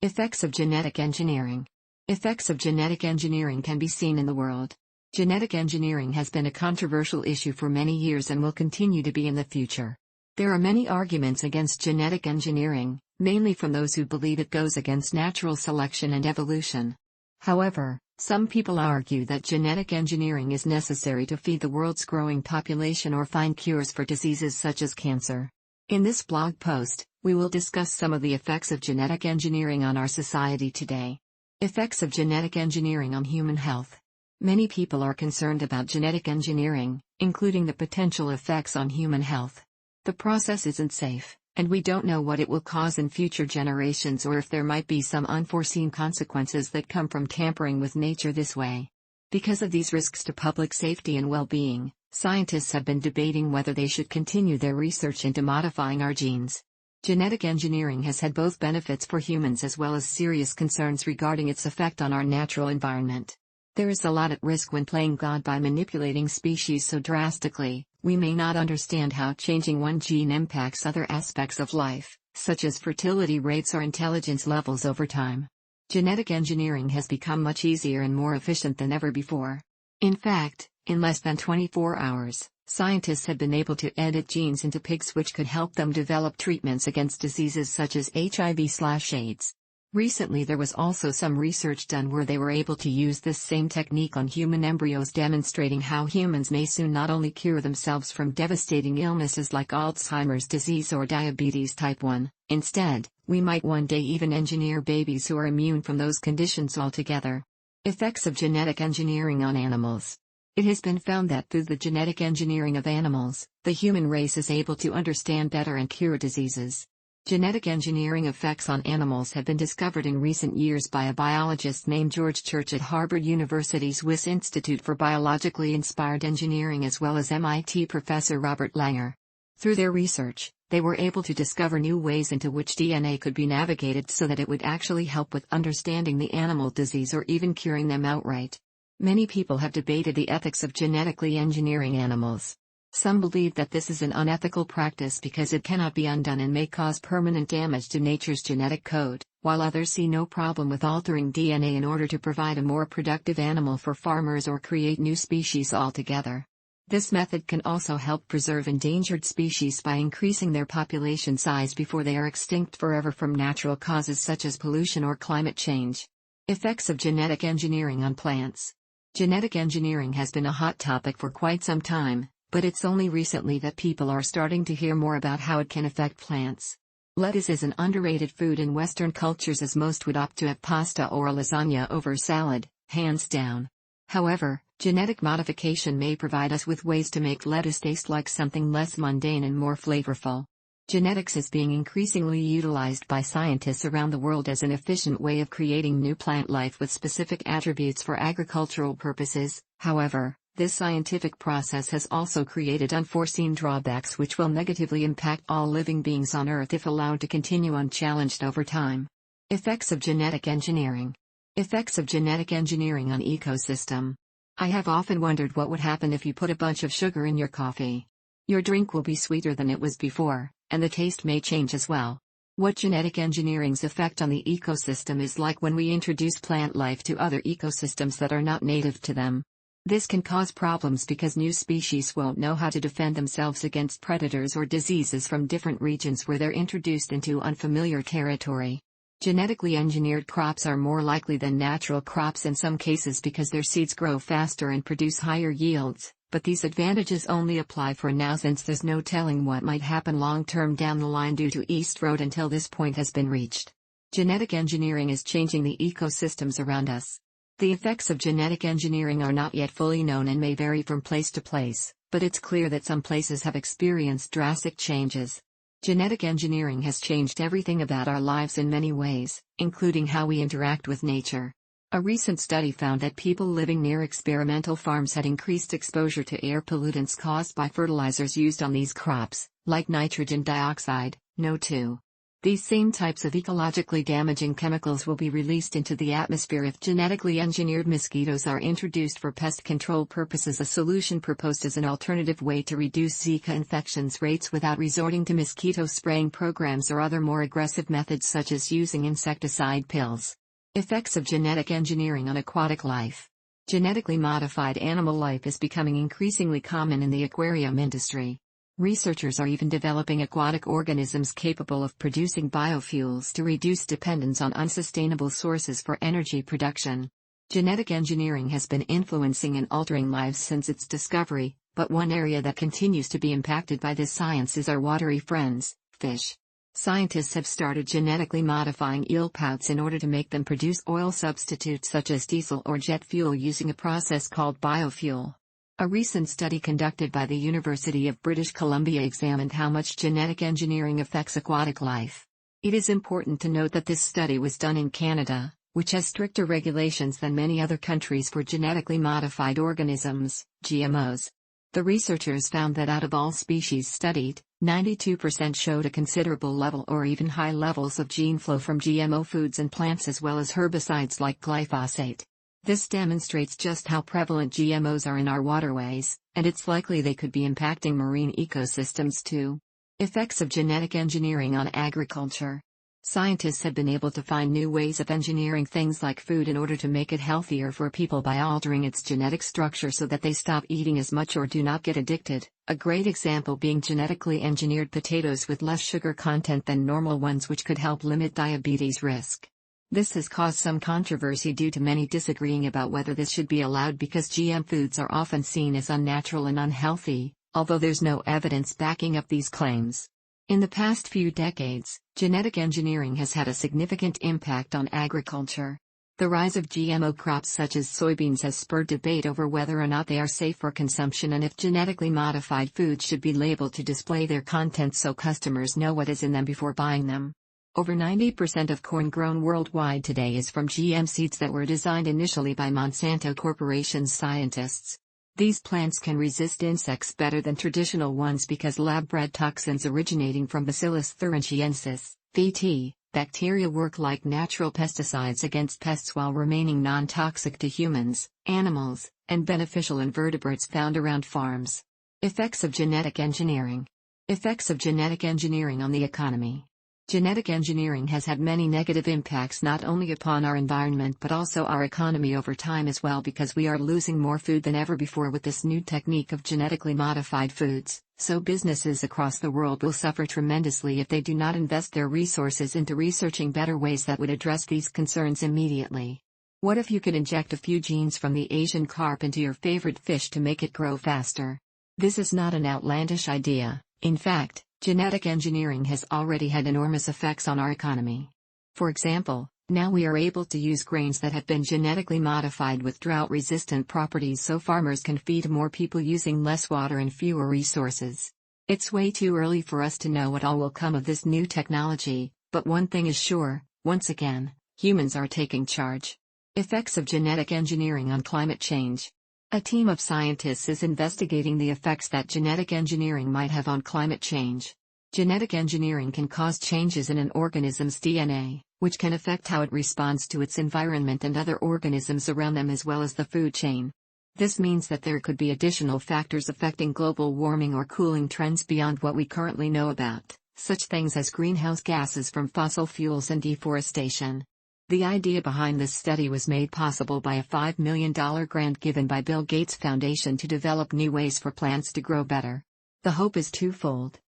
Effects of genetic engineering. Effects of genetic engineering can be seen in the world. Genetic engineering has been a controversial issue for many years and will continue to be in the future. There are many arguments against genetic engineering, mainly from those who believe it goes against natural selection and evolution. However, some people argue that genetic engineering is necessary to feed the world's growing population or find cures for diseases such as cancer. In this blog post, we will discuss some of the effects of genetic engineering on our society today. Effects of genetic engineering on human health. Many people are concerned about genetic engineering, including the potential effects on human health. The process isn't safe, and we don't know what it will cause in future generations or if there might be some unforeseen consequences that come from tampering with nature this way. Because of these risks to public safety and well-being, scientists have been debating whether they should continue their research into modifying our genes. Genetic engineering has had both benefits for humans as well as serious concerns regarding its effect on our natural environment. There is a lot at risk when playing God by manipulating species so drastically. We may not understand how changing one gene impacts other aspects of life, such as fertility rates or intelligence levels over time. Genetic engineering has become much easier and more efficient than ever before. In fact, in less than 24 hours, scientists have been able to edit genes into pigs which could help them develop treatments against diseases such as HIV/AIDS. Recently there was also some research done where they were able to use this same technique on human embryos, demonstrating how humans may soon not only cure themselves from devastating illnesses like Alzheimer's disease or diabetes type 1, instead, we might one day even engineer babies who are immune from those conditions altogether. Effects of genetic engineering on animals. It has been found that through the genetic engineering of animals, the human race is able to understand better and cure diseases. Genetic engineering effects on animals have been discovered in recent years by a biologist named George Church at Harvard University's Wyss Institute for Biologically Inspired Engineering as well as MIT professor Robert Langer. Through their research, they were able to discover new ways into which DNA could be navigated so that it would actually help with understanding the animal disease or even curing them outright. Many people have debated the ethics of genetically engineering animals. Some believe that this is an unethical practice because it cannot be undone and may cause permanent damage to nature's genetic code, while others see no problem with altering DNA in order to provide a more productive animal for farmers or create new species altogether. This method can also help preserve endangered species by increasing their population size before they are extinct forever from natural causes such as pollution or climate change. Effects of genetic engineering on plants. Genetic engineering has been a hot topic for quite some time, but it's only recently that people are starting to hear more about how it can affect plants. Lettuce is an underrated food in Western cultures as most would opt to have pasta or a lasagna over salad, hands down. However, genetic modification may provide us with ways to make lettuce taste like something less mundane and more flavorful. Genetics is being increasingly utilized by scientists around the world as an efficient way of creating new plant life with specific attributes for agricultural purposes. However, this scientific process has also created unforeseen drawbacks which will negatively impact all living beings on Earth if allowed to continue unchallenged over time. Effects of genetic engineering. Effects of genetic engineering on ecosystem. I have often wondered what would happen if you put a bunch of sugar in your coffee. Your drink will be sweeter than it was before, and the taste may change as well. What genetic engineering's effect on the ecosystem is like when we introduce plant life to other ecosystems that are not native to them. This can cause problems because new species won't know how to defend themselves against predators or diseases from different regions where they're introduced into unfamiliar territory. Genetically engineered crops are more likely than natural crops in some cases because their seeds grow faster and produce higher yields, but these advantages only apply for now since there's no telling what might happen long-term down the line due to East Road until this point has been reached. Genetic engineering is changing the ecosystems around us. The effects of genetic engineering are not yet fully known and may vary from place to place, but it's clear that some places have experienced drastic changes. Genetic engineering has changed everything about our lives in many ways, including how we interact with nature. A recent study found that people living near experimental farms had increased exposure to air pollutants caused by fertilizers used on these crops, like nitrogen dioxide, NO2. These same types of ecologically damaging chemicals will be released into the atmosphere if genetically engineered mosquitoes are introduced for pest control purposes. A solution proposed as an alternative way to reduce Zika infections rates without resorting to mosquito spraying programs or other more aggressive methods such as using insecticide pills. Effects of genetic engineering on aquatic life. Genetically modified animal life is becoming increasingly common in the aquarium industry. Researchers are even developing aquatic organisms capable of producing biofuels to reduce dependence on unsustainable sources for energy production. Genetic engineering has been influencing and altering lives since its discovery, but one area that continues to be impacted by this science is our watery friends, fish. Scientists have started genetically modifying eel pouts in order to make them produce oil substitutes such as diesel or jet fuel using a process called biofuel. A recent study conducted by the University of British Columbia examined how much genetic engineering affects aquatic life. It is important to note that this study was done in Canada, which has stricter regulations than many other countries for genetically modified organisms, GMOs. The researchers found that out of all species studied, 92% showed a considerable level or even high levels of gene flow from GMO foods and plants as well as herbicides like glyphosate. This demonstrates just how prevalent GMOs are in our waterways, and it's likely they could be impacting marine ecosystems too. Effects of genetic engineering on agriculture. Scientists have been able to find new ways of engineering things like food in order to make it healthier for people by altering its genetic structure so that they stop eating as much or do not get addicted, a great example being genetically engineered potatoes with less sugar content than normal ones, which could help limit diabetes risk. This has caused some controversy due to many disagreeing about whether this should be allowed because GM foods are often seen as unnatural and unhealthy, although there's no evidence backing up these claims. In the past few decades, genetic engineering has had a significant impact on agriculture. The rise of GMO crops such as soybeans has spurred debate over whether or not they are safe for consumption and if genetically modified foods should be labeled to display their contents so customers know what is in them before buying them. Over 90% of corn grown worldwide today is from GM seeds that were designed initially by Monsanto Corporation's scientists. These plants can resist insects better than traditional ones because lab-bred toxins originating from Bacillus thuringiensis, VT, bacteria work like natural pesticides against pests while remaining non-toxic to humans, animals, and beneficial invertebrates found around farms. Effects of genetic engineering. Effects of genetic engineering on the economy. Genetic engineering has had many negative impacts not only upon our environment but also our economy over time as well, because we are losing more food than ever before with this new technique of genetically modified foods, so businesses across the world will suffer tremendously if they do not invest their resources into researching better ways that would address these concerns immediately. What if you could inject a few genes from the Asian carp into your favorite fish to make it grow faster? This is not an outlandish idea. In fact, genetic engineering has already had enormous effects on our economy. For example, now we are able to use grains that have been genetically modified with drought-resistant properties so farmers can feed more people using less water and fewer resources. It's way too early for us to know what all will come of this new technology, but one thing is sure, once again, humans are taking charge. Effects of genetic engineering on climate change. A team of scientists is investigating the effects that genetic engineering might have on climate change. Genetic engineering can cause changes in an organism's DNA, which can affect how it responds to its environment and other organisms around them as well as the food chain. This means that there could be additional factors affecting global warming or cooling trends beyond what we currently know about, such things as greenhouse gases from fossil fuels and deforestation. The idea behind this study was made possible by a $5 million grant given by Bill Gates Foundation to develop new ways for plants to grow better. The hope is twofold.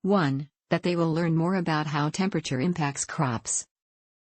1. That they will learn more about how temperature impacts crops.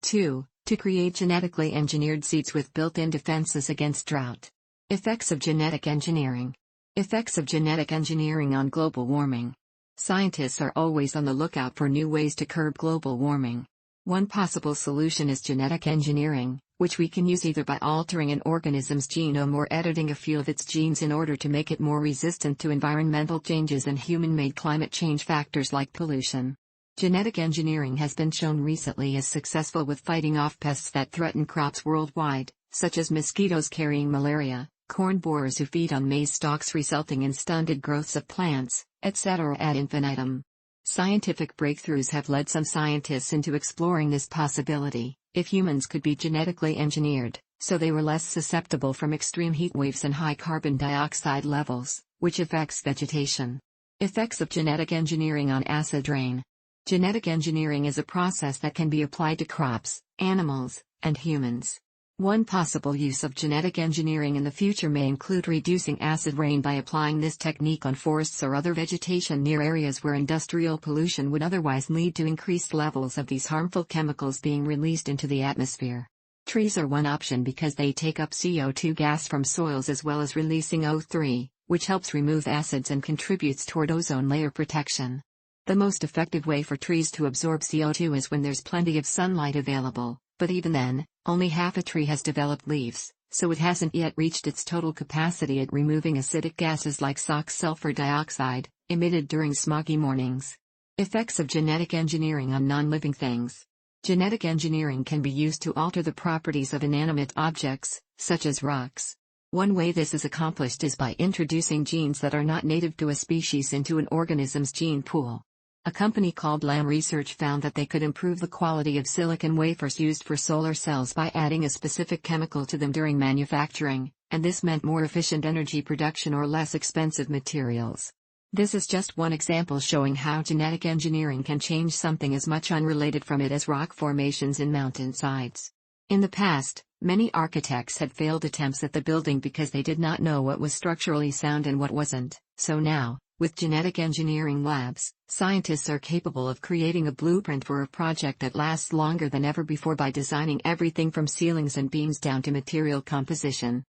2. To create genetically engineered seeds with built-in defenses against drought. Effects of genetic engineering. Effects of genetic engineering on global warming. Scientists are always on the lookout for new ways to curb global warming. One possible solution is genetic engineering, which we can use either by altering an organism's genome or editing a few of its genes in order to make it more resistant to environmental changes and human-made climate change factors like pollution. Genetic engineering has been shown recently as successful with fighting off pests that threaten crops worldwide, such as mosquitoes carrying malaria, corn borers who feed on maize stalks resulting in stunted growths of plants, etc. ad infinitum. Scientific breakthroughs have led some scientists into exploring this possibility: if humans could be genetically engineered, so they were less susceptible from extreme heat waves and high carbon dioxide levels, which affects vegetation. Effects of genetic engineering on acid rain. Genetic engineering is a process that can be applied to crops, animals, and humans. One possible use of genetic engineering in the future may include reducing acid rain by applying this technique on forests or other vegetation near areas where industrial pollution would otherwise lead to increased levels of these harmful chemicals being released into the atmosphere. Trees are one option because they take up CO2 gas from soils as well as releasing O3, which helps remove acids and contributes toward ozone layer protection. The most effective way for trees to absorb CO2 is when there's plenty of sunlight available, but even then, only half a tree has developed leaves, so it hasn't yet reached its total capacity at removing acidic gases like SOx sulfur dioxide, emitted during smoggy mornings. Effects of genetic engineering on non-living things. Genetic engineering can be used to alter the properties of inanimate objects, such as rocks. One way this is accomplished is by introducing genes that are not native to a species into an organism's gene pool. A company called Lam Research found that they could improve the quality of silicon wafers used for solar cells by adding a specific chemical to them during manufacturing, and this meant more efficient energy production or less expensive materials. This is just one example showing how genetic engineering can change something as much unrelated from it as rock formations in mountainsides. In the past, many architects had failed attempts at the building because they did not know what was structurally sound and what wasn't, so now, with genetic engineering labs, scientists are capable of creating a blueprint for a project that lasts longer than ever before by designing everything from ceilings and beams down to material composition.